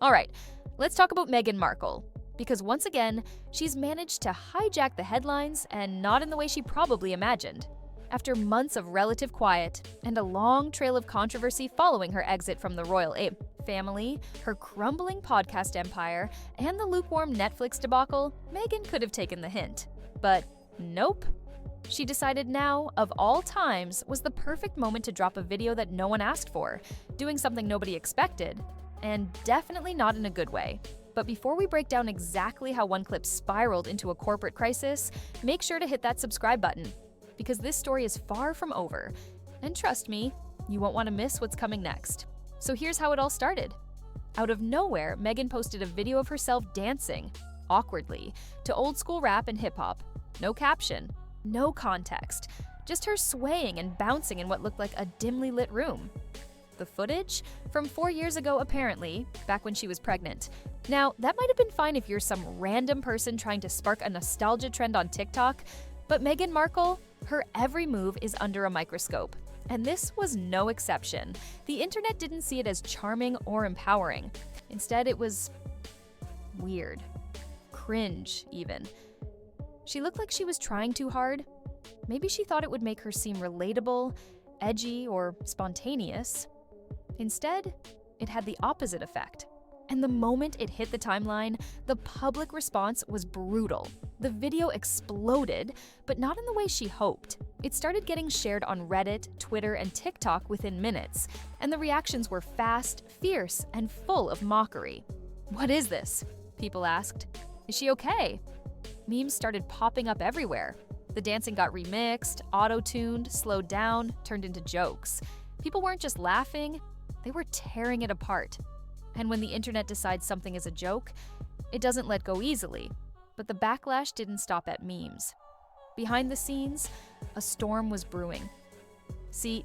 Alright, let's talk about Meghan Markle. Because once again, she's managed to hijack the headlines and not in the way she probably imagined. After months of relative quiet and a long trail of controversy following her exit from the royal family, her crumbling podcast empire, and the lukewarm Netflix debacle, Meghan could have taken the hint. But nope. She decided now, of all times, was the perfect moment to drop a video that no one asked for, doing something nobody expected, and definitely not in a good way. But before we break down exactly how one clip spiraled into a corporate crisis, make sure to hit that subscribe button, because this story is far from over. And trust me, you won't want to miss what's coming next. So here's how it all started. Out of nowhere, Meghan posted a video of herself dancing, awkwardly, to old school rap and hip-hop. No caption, no context, just her swaying and bouncing in what looked like a dimly lit room. The footage? From 4 years ago, apparently, back when she was pregnant. Now, that might have been fine if you're some random person trying to spark a nostalgia trend on TikTok, but Meghan Markle, her every move is under a microscope. And this was no exception. The internet didn't see it as charming or empowering. Instead, it was weird. Cringe, even. She looked like she was trying too hard. Maybe she thought it would make her seem relatable, edgy, or spontaneous. Instead, it had the opposite effect. And the moment it hit the timeline, the public response was brutal. The video exploded, but not in the way she hoped. It started getting shared on Reddit, Twitter, and TikTok within minutes, and the reactions were fast, fierce, and full of mockery. "What is this?" people asked. "Is she okay?" Memes started popping up everywhere. The dancing got remixed, auto-tuned, slowed down, turned into jokes. People weren't just laughing, they were tearing it apart. And when the internet decides something is a joke, it doesn't let go easily. But the backlash didn't stop at memes. Behind the scenes, a storm was brewing. See,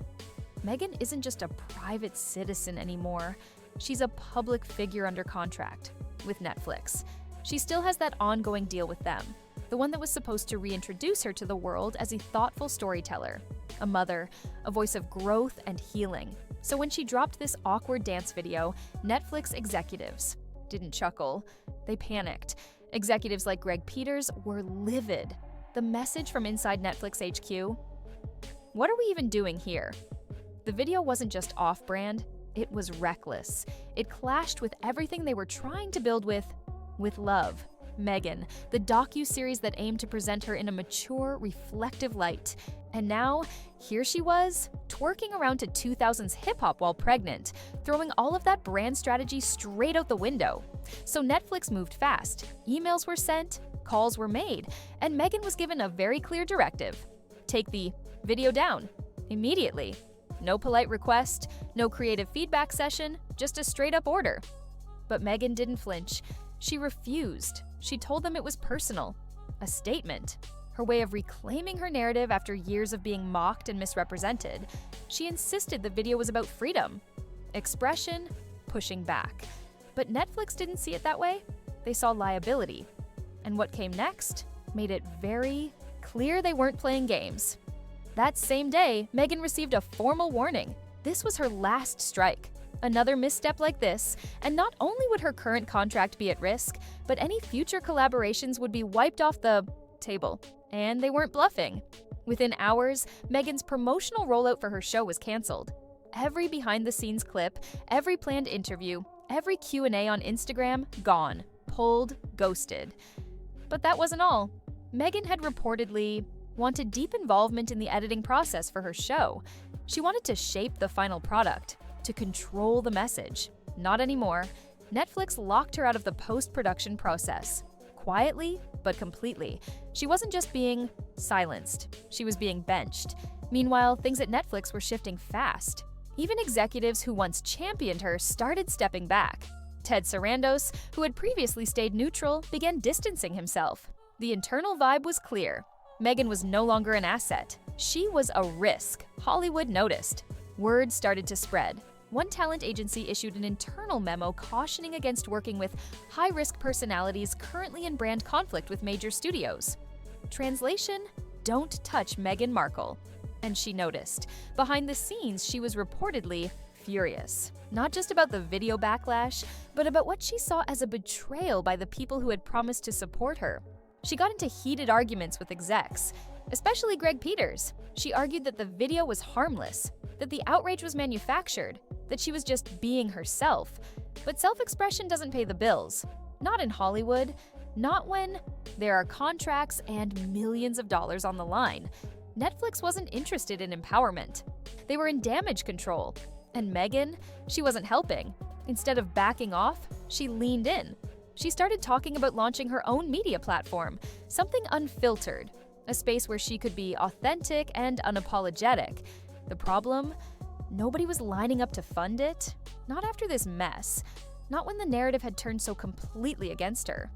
Meghan isn't just a private citizen anymore. She's a public figure under contract with Netflix. She still has that ongoing deal with them, the one that was supposed to reintroduce her to the world as a thoughtful storyteller, a mother, a voice of growth and healing. So when she dropped this awkward dance video, Netflix executives didn't chuckle, they panicked. Executives like Greg Peters were livid. The message from inside Netflix HQ: what are we even doing here? The video wasn't just off-brand, it was reckless. It clashed with everything they were trying to build with love. Meghan, the docu-series that aimed to present her in a mature, reflective light. And now, here she was, twerking around to 2000s hip-hop while pregnant, throwing all of that brand strategy straight out the window. So Netflix moved fast, emails were sent, calls were made, and Meghan was given a very clear directive: take the video down, immediately. No polite request, no creative feedback session, just a straight-up order. But Meghan didn't flinch. She refused. She told them it was personal, a statement, her way of reclaiming her narrative after years of being mocked and misrepresented. She insisted the video was about freedom, expression, pushing back. But Netflix didn't see it that way. They saw liability. And what came next made it very clear they weren't playing games. That same day, Meghan received a formal warning. This was her last strike. Another misstep like this, and not only would her current contract be at risk, but any future collaborations would be wiped off the table. And they weren't bluffing. Within hours, Meghan's promotional rollout for her show was canceled. Every behind-the-scenes clip, every planned interview, every Q&A on Instagram, gone, pulled, ghosted. But that wasn't all. Meghan had reportedly wanted deep involvement in the editing process for her show. She wanted to shape the final product, to control the message. Not anymore. Netflix locked her out of the post-production process. Quietly, but completely. She wasn't just being silenced, she was being benched. Meanwhile, things at Netflix were shifting fast. Even executives who once championed her started stepping back. Ted Sarandos, who had previously stayed neutral, began distancing himself. The internal vibe was clear. Meghan was no longer an asset. She was a risk. Hollywood noticed. Word started to spread. One talent agency issued an internal memo cautioning against working with high-risk personalities currently in brand conflict with major studios. Translation: don't touch Meghan Markle. And she noticed. Behind the scenes, she was reportedly furious, not just about the video backlash, but about what she saw as a betrayal by the people who had promised to support her. She got into heated arguments with execs, especially Greg Peters. She argued that the video was harmless, that the outrage was manufactured, that she was just being herself. But self-expression doesn't pay the bills. Not in Hollywood, not when there are contracts and millions of dollars on the line. Netflix wasn't interested in empowerment. They were in damage control. And Meghan, she wasn't helping. Instead of backing off, she leaned in. She started talking about launching her own media platform, something unfiltered, a space where she could be authentic and unapologetic. The problem? Nobody was lining up to fund it. Not after this mess. Not when the narrative had turned so completely against her.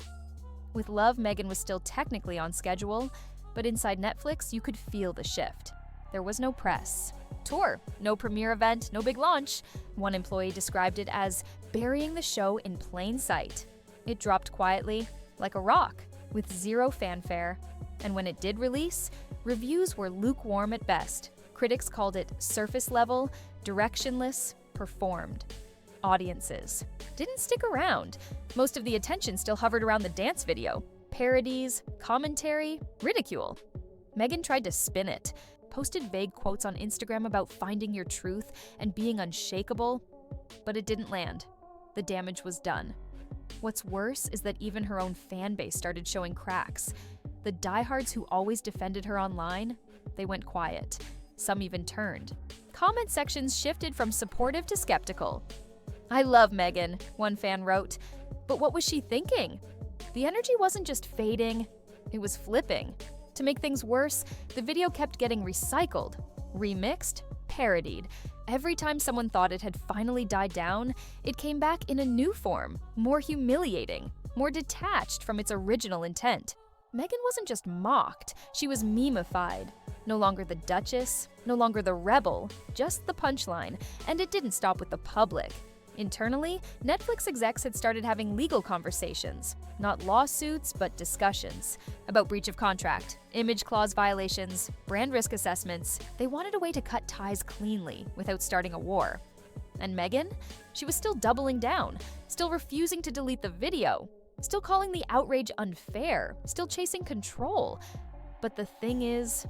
With Love, Meghan was still technically on schedule, but inside Netflix, you could feel the shift. There was no press tour, no premiere event, no big launch. One employee described it as burying the show in plain sight. It dropped quietly, like a rock, with zero fanfare. And when it did release, reviews were lukewarm at best. Critics called it surface level, directionless, performed. Audiences didn't stick around. Most of the attention still hovered around the dance video. Parodies, commentary, ridicule. Meghan tried to spin it, posted vague quotes on Instagram about finding your truth and being unshakable, but it didn't land. The damage was done. What's worse is that even her own fan base started showing cracks. The diehards who always defended her online, they went quiet. Some even turned. Comment sections shifted from supportive to skeptical. "I love Meghan," one fan wrote, but what was she thinking? The energy wasn't just fading, it was flipping. To make things worse, the video kept getting recycled, remixed, parodied. Every time someone thought it had finally died down, it came back in a new form, more humiliating, more detached from its original intent. Meghan wasn't just mocked, she was meme-ified. No longer the Duchess, no longer the rebel, just the punchline, and it didn't stop with the public. Internally, Netflix execs had started having legal conversations, not lawsuits, but discussions, about breach of contract, image clause violations, brand risk assessments. They wanted a way to cut ties cleanly without starting a war. And Meghan? She was still doubling down, still refusing to delete the video, still calling the outrage unfair, still chasing control. But the thing is,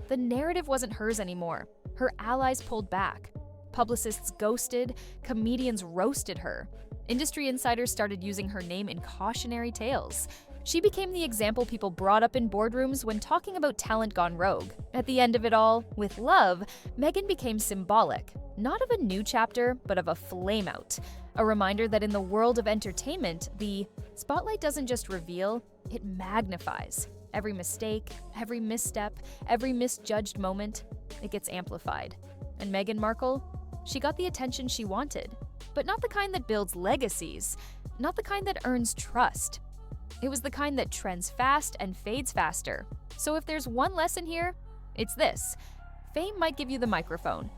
the narrative wasn't hers anymore. Her allies pulled back. Publicists ghosted, comedians roasted her. Industry insiders started using her name in cautionary tales. She became the example people brought up in boardrooms when talking about talent gone rogue. At the end of it all, with Love, Meghan became symbolic, not of a new chapter, but of a flameout. A reminder that in the world of entertainment, the spotlight doesn't just reveal, it magnifies. Every mistake, every misstep, every misjudged moment, it gets amplified. And Meghan Markle? She got the attention she wanted, but not the kind that builds legacies, not the kind that earns trust. It was the kind that trends fast and fades faster. So if there's one lesson here, it's this. Fame might give you the microphone,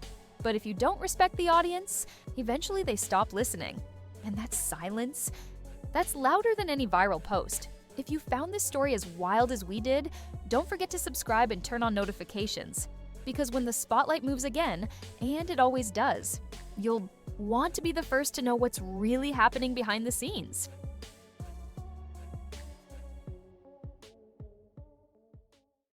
but if you don't respect the audience, eventually they stop listening. And that silence, that's louder than any viral post. If you found this story as wild as we did, don't forget to subscribe and turn on notifications. Because when the spotlight moves again, and it always does, you'll want to be the first to know what's really happening behind the scenes.